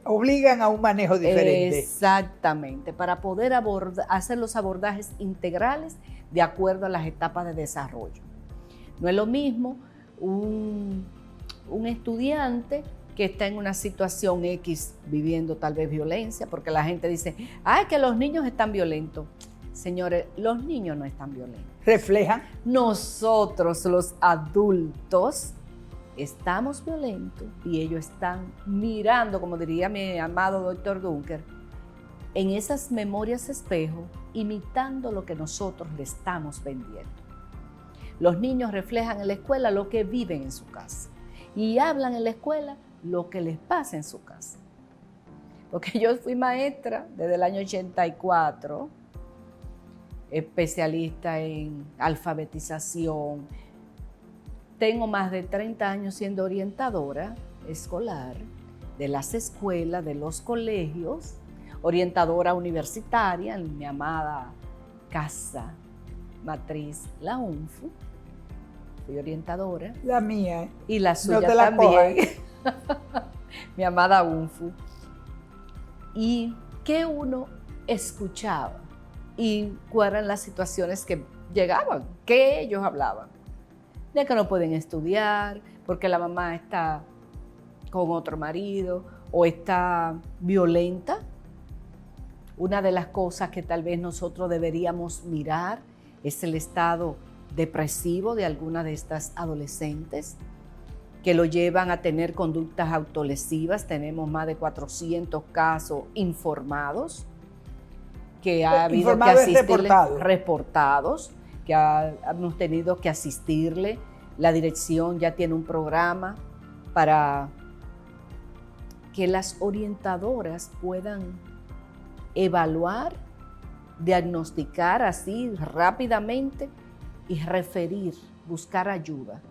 Speaker 2: obligan a un manejo diferente.
Speaker 3: Exactamente, para poder hacer los abordajes integrales de acuerdo a las etapas de desarrollo. No es lo mismo un estudiante que está en una situación X viviendo tal vez violencia, porque la gente dice, ay, que los niños están violentos. Señores, los niños no están violentos.
Speaker 2: Reflejan.
Speaker 3: Nosotros, los adultos, estamos violentos y ellos están mirando, como diría mi amado doctor Dunker, en esas memorias espejo, imitando lo que nosotros le estamos vendiendo. Los niños reflejan en la escuela lo que viven en su casa y hablan en la escuela lo que les pasa en su casa. Porque yo fui maestra desde el año 84, especialista en alfabetización. Tengo más de 30 años siendo orientadora escolar de las escuelas, de los colegios, orientadora universitaria en mi amada casa matriz, la UNFU. Fui orientadora.
Speaker 2: La mía.
Speaker 3: Y la suya
Speaker 2: no te la
Speaker 3: también. Mi amada UNFU. Y qué uno escuchaba y cuáles eran las situaciones que llegaban, que ellos hablaban. De que no pueden estudiar porque la mamá está con otro marido o está violenta. Una de las cosas que tal vez nosotros deberíamos mirar es el estado depresivo de alguna de estas adolescentes que lo llevan a tener conductas autolesivas. Tenemos más de 400 casos informados que ha habido que asistirle, reportados, que hemos tenido que asistirle. La dirección ya tiene un programa para que las orientadoras puedan evaluar, diagnosticar así rápidamente y referir, buscar ayuda.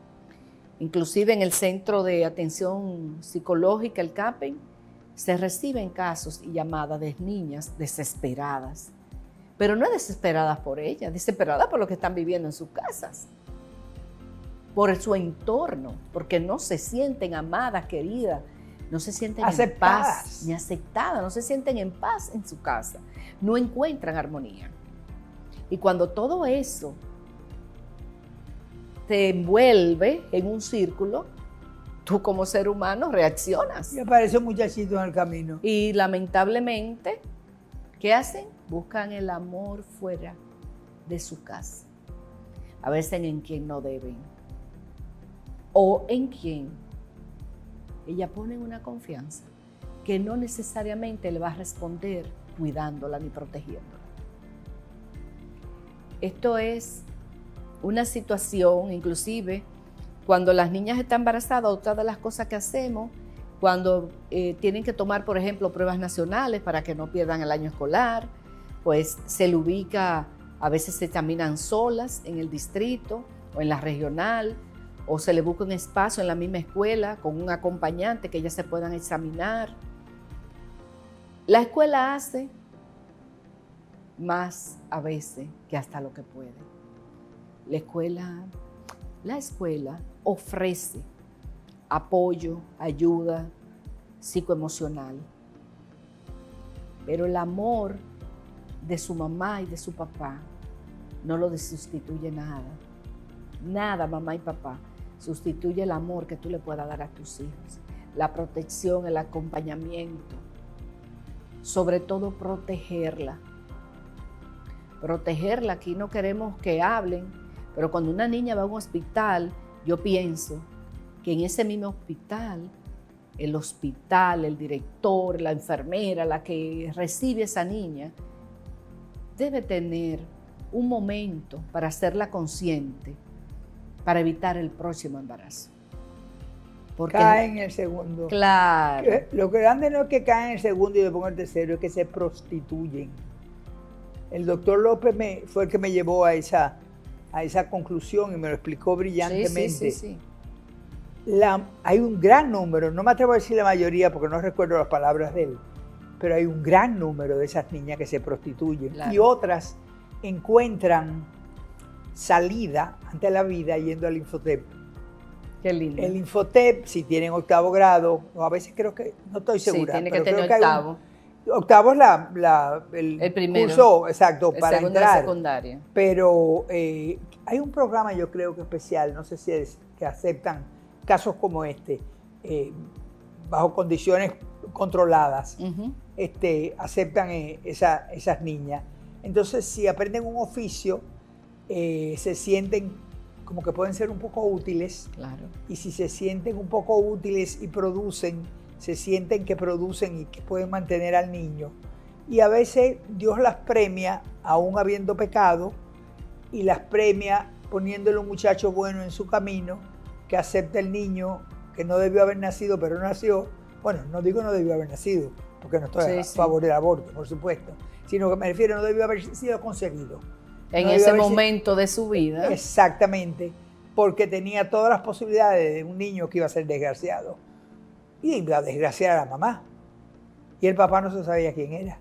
Speaker 3: Inclusive en el Centro de Atención Psicológica, el CAPEN, se reciben casos y llamadas de niñas desesperadas, pero no desesperadas por ellas, desesperadas por lo que están viviendo en sus casas, por su entorno, porque no se sienten amadas, queridas, no se sienten
Speaker 2: aceptadas.
Speaker 3: En paz, ni aceptadas, no se sienten en paz en su casa, no encuentran armonía. Y cuando todo eso te envuelve en un círculo, tú como ser humano reaccionas.
Speaker 2: Y aparece un muchachito en el camino.
Speaker 3: Y lamentablemente, ¿qué hacen? Buscan el amor fuera de su casa. A veces en quien no deben. O en quien ella pone una confianza que no necesariamente le va a responder cuidándola ni protegiéndola. Esto es una situación, inclusive, cuando las niñas están embarazadas, otra de las cosas que hacemos, cuando tienen que tomar, por ejemplo, pruebas nacionales para que no pierdan el año escolar, pues se le ubica, a veces se examinan solas en el distrito o en la regional, o se le busca un espacio en la misma escuela con un acompañante que ellas se puedan examinar. La escuela hace más a veces que hasta lo que puede. La escuela ofrece apoyo, ayuda psicoemocional, pero el amor de su mamá y de su papá no lo sustituye nada. Nada, mamá y papá, sustituye el amor que tú le puedas dar a tus hijos, la protección, el acompañamiento, sobre todo protegerla. Protegerla, aquí no queremos que hablen, pero cuando una niña va a un hospital, yo pienso que en ese mismo hospital, el director, la enfermera, la que recibe a esa niña, debe tener un momento para hacerla consciente, para evitar el próximo embarazo.
Speaker 2: Porque cae en el segundo.
Speaker 3: Claro.
Speaker 2: Lo grande no es que caen en el segundo y después en el tercero, es que se prostituyen. El doctor López fue el que me llevó a esa conclusión y me lo explicó brillantemente.
Speaker 3: Sí.
Speaker 2: Hay un gran número, no me atrevo a decir la mayoría porque no recuerdo las palabras de él, pero hay un gran número de esas niñas que se prostituyen, claro. Y otras encuentran salida ante la vida yendo al Infotep.
Speaker 3: Qué lindo.
Speaker 2: El Infotep, si tienen 8º grado, o a veces creo que, no estoy segura.
Speaker 3: Sí, tiene que tener 8º.
Speaker 2: Octavo es
Speaker 3: el primero,
Speaker 2: curso, exacto, para entrar.
Speaker 3: Secundaria.
Speaker 2: Pero hay un programa, yo creo que especial, no sé si es que aceptan casos como este, bajo condiciones controladas, aceptan esas niñas. Entonces, si aprenden un oficio, se sienten como que pueden ser un poco útiles.
Speaker 3: Claro.
Speaker 2: Y si se sienten un poco útiles y se sienten que producen y que pueden mantener al niño. Y a veces Dios las premia, aún habiendo pecado, y las premia poniéndole un muchacho bueno en su camino, que acepta el niño que no debió haber nacido, pero nació. Bueno, no digo no debió haber nacido, porque no estoy a favor del aborto, por supuesto, sino que me refiero no debió haber sido concebido.
Speaker 3: En ese momento de su vida.
Speaker 2: Exactamente, porque tenía todas las posibilidades de un niño que iba a ser desgraciado. Y iba a desgraciar a la mamá. Y el papá no se sabía quién era.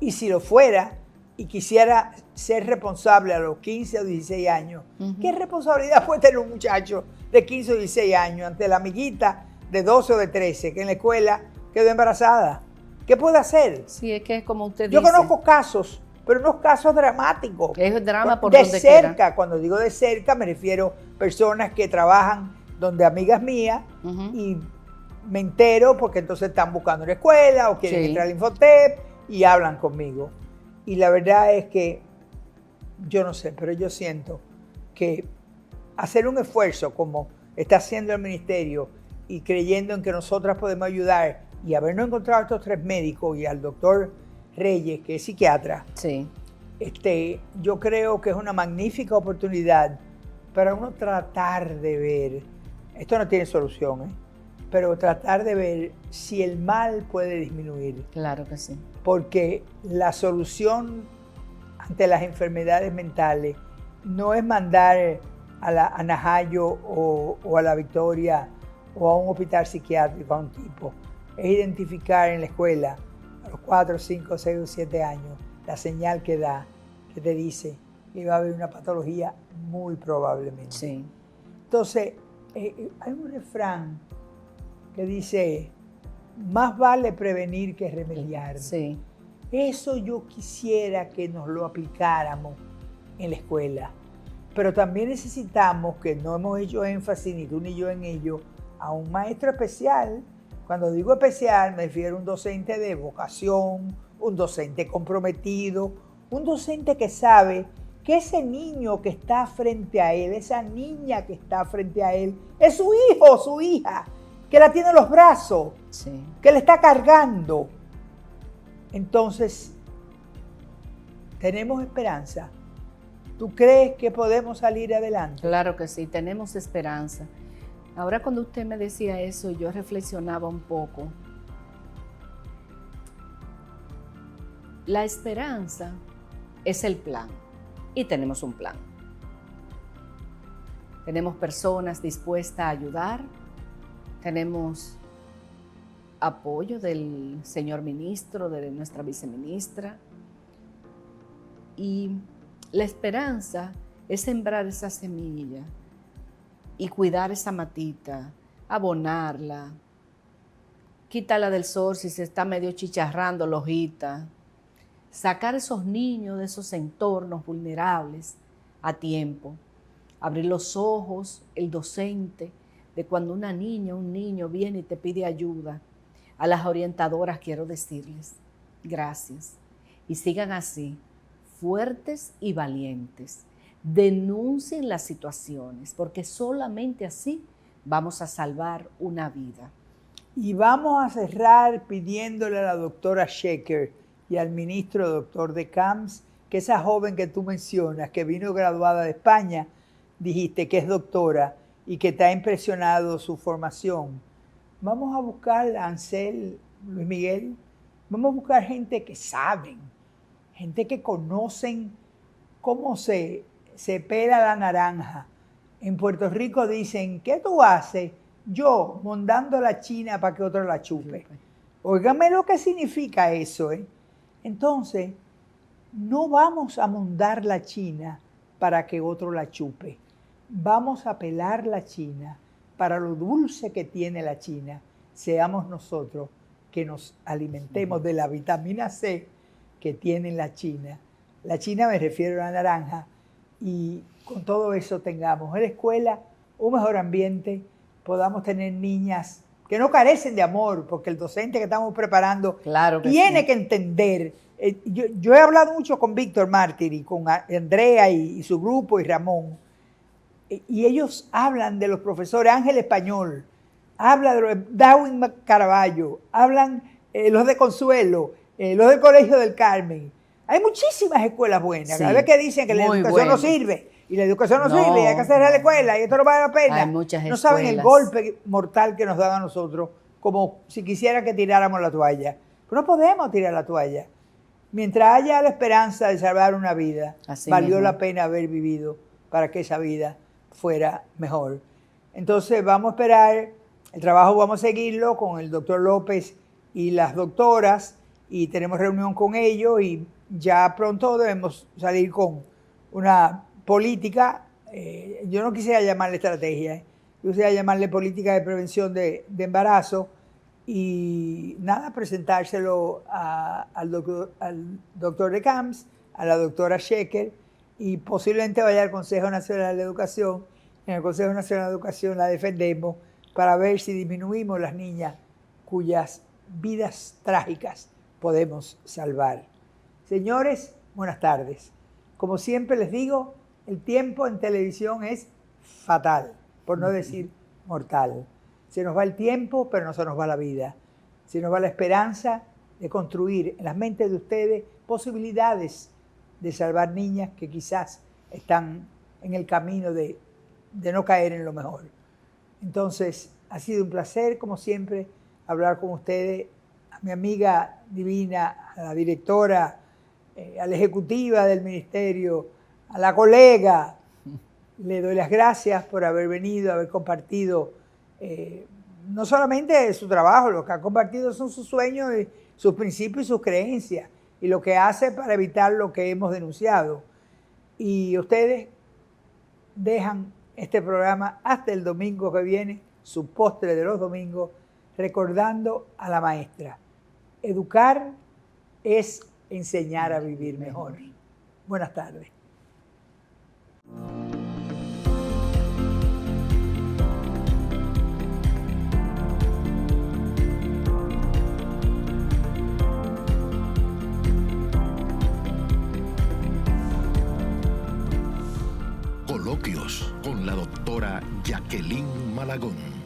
Speaker 2: Y si lo fuera y quisiera ser responsable a los 15 o 16 años, ¿qué responsabilidad puede tener un muchacho de 15 o 16 años ante la amiguita de 12 o de 13 que en la escuela quedó embarazada? ¿Qué puede hacer?
Speaker 3: Sí, es que es como usted dice.
Speaker 2: Yo conozco casos, pero unos casos dramáticos.
Speaker 3: Es drama por
Speaker 2: de
Speaker 3: donde
Speaker 2: cerca,
Speaker 3: quiera.
Speaker 2: Cuando digo de cerca me refiero a personas que trabajan donde amigas mías y me entero porque entonces están buscando una escuela o quieren entrar al Infotep y hablan conmigo. Y la verdad es que, yo no sé, pero yo siento que hacer un esfuerzo como está haciendo el ministerio y creyendo en que nosotras podemos ayudar y habernos encontrado a estos 3 médicos y al doctor Reyes, que es psiquiatra, yo creo que es una magnífica oportunidad para uno tratar de ver, esto no tiene solución, pero tratar de ver si el mal puede disminuir.
Speaker 3: Claro que sí.
Speaker 2: Porque la solución ante las enfermedades mentales no es mandar a Najayo o a La Victoria o a un hospital psiquiátrico a un tipo. Es identificar en la escuela a los 4, 5, 6 o 7 años la señal que da, que te dice que va a haber una patología muy probablemente.
Speaker 3: Sí.
Speaker 2: Entonces, hay un refrán que dice, más vale prevenir que remediar.
Speaker 3: Sí.
Speaker 2: Eso yo quisiera que nos lo aplicáramos en la escuela. Pero también necesitamos, que no hemos hecho énfasis ni tú ni yo en ello, a un maestro especial. Cuando digo especial me refiero a un docente de vocación, un docente comprometido, un docente que sabe que ese niño que está frente a él, esa niña que está frente a él, es su hijo o su hija, que la tiene en los brazos, que le está cargando. Entonces, tenemos esperanza. ¿Tú crees que podemos salir adelante?
Speaker 3: Claro que sí, tenemos esperanza. Ahora cuando usted me decía eso, yo reflexionaba un poco. La esperanza es el plan, y tenemos un plan. Tenemos personas dispuestas a ayudar, tenemos apoyo del señor ministro, de nuestra viceministra, y la esperanza es sembrar esa semilla y cuidar esa matita, abonarla, quitarla del sol si se está medio chicharrando la hojita, sacar esos niños de esos entornos vulnerables a tiempo, abrir los ojos, el docente, de cuando una niña, un niño viene y te pide ayuda. A las orientadoras quiero decirles gracias y sigan así, fuertes y valientes. Denuncien las situaciones, porque solamente así vamos a salvar una vida.
Speaker 2: Y vamos a cerrar pidiéndole a la doctora Sheker y al ministro doctor de Camps que esa joven que tú mencionas, que vino graduada de España, dijiste que es doctora y que te ha impresionado su formación. Vamos a buscar, Ansel, Luis Miguel, vamos a buscar gente que saben, gente que conocen cómo se pela la naranja. En Puerto Rico dicen, ¿qué tú haces? Yo, mondando la china para que otro la chupe. Óigame lo que significa eso, ¿eh? Entonces, no vamos a mondar la china para que otro la chupe. Vamos a pelar la china para lo dulce que tiene la china. Seamos nosotros que nos alimentemos de la vitamina C que tiene la china. La china me refiero a la naranja. Y con todo eso tengamos en la escuela un mejor ambiente, podamos tener niñas que no carecen de amor, porque el docente que estamos preparando
Speaker 3: claro que
Speaker 2: tiene
Speaker 3: sí.
Speaker 2: que entender. Yo he hablado mucho con Víctor Mártir y con Andrea y su grupo y Ramón, y ellos hablan de los profesores Ángel Español, habla de los Darwin Caraballo, hablan los de Consuelo, los del Colegio del Carmen. Hay muchísimas escuelas buenas.
Speaker 3: Sí,
Speaker 2: Cada vez que dicen que la educación no sirve, y la educación no sirve, y hay que hacer la escuela, y esto no vale la pena.
Speaker 3: Hay muchas
Speaker 2: no saben el
Speaker 3: escuelas.
Speaker 2: golpe mortal que nos dan a nosotros, como si quisieran que tiráramos la toalla. Pero no podemos tirar la toalla. Mientras haya la esperanza de salvar una vida,
Speaker 3: Así
Speaker 2: valió
Speaker 3: mismo.
Speaker 2: la pena haber vivido para que esa vida fuera mejor. Entonces vamos a esperar, el trabajo vamos a seguirlo con el doctor López y las doctoras, y tenemos reunión con ellos, y ya pronto debemos salir con una política, yo no quisiera llamarle estrategia, yo quisiera llamarle política de prevención de embarazo, y nada, presentárselo al doctor de Camps, a la doctora Sheker, y posiblemente vaya al Consejo Nacional de Educación. En el Consejo Nacional de Educación la defendemos para ver si disminuimos las niñas cuyas vidas trágicas podemos salvar. Señores, buenas tardes. Como siempre les digo, el tiempo en televisión es fatal, por no decir mortal. Se nos va el tiempo, pero no se nos va la vida. Se nos va la esperanza de construir en las mentes de ustedes posibilidades de salvar niñas que quizás están en el camino de no caer en lo mejor. Entonces, ha sido un placer, como siempre, hablar con ustedes. A mi amiga divina, a la directora, a la ejecutiva del ministerio, a la colega, le doy las gracias por haber venido, haber compartido no solamente su trabajo, lo que ha compartido son sus sueños, sus principios y sus creencias, y lo que hace para evitar lo que hemos denunciado. Y ustedes dejan este programa hasta el domingo que viene, su postre de los domingos, recordando a la maestra. Educar es enseñar a vivir mejor. Buenas tardes.
Speaker 1: Coloquios con la doctora Jacqueline Malagón.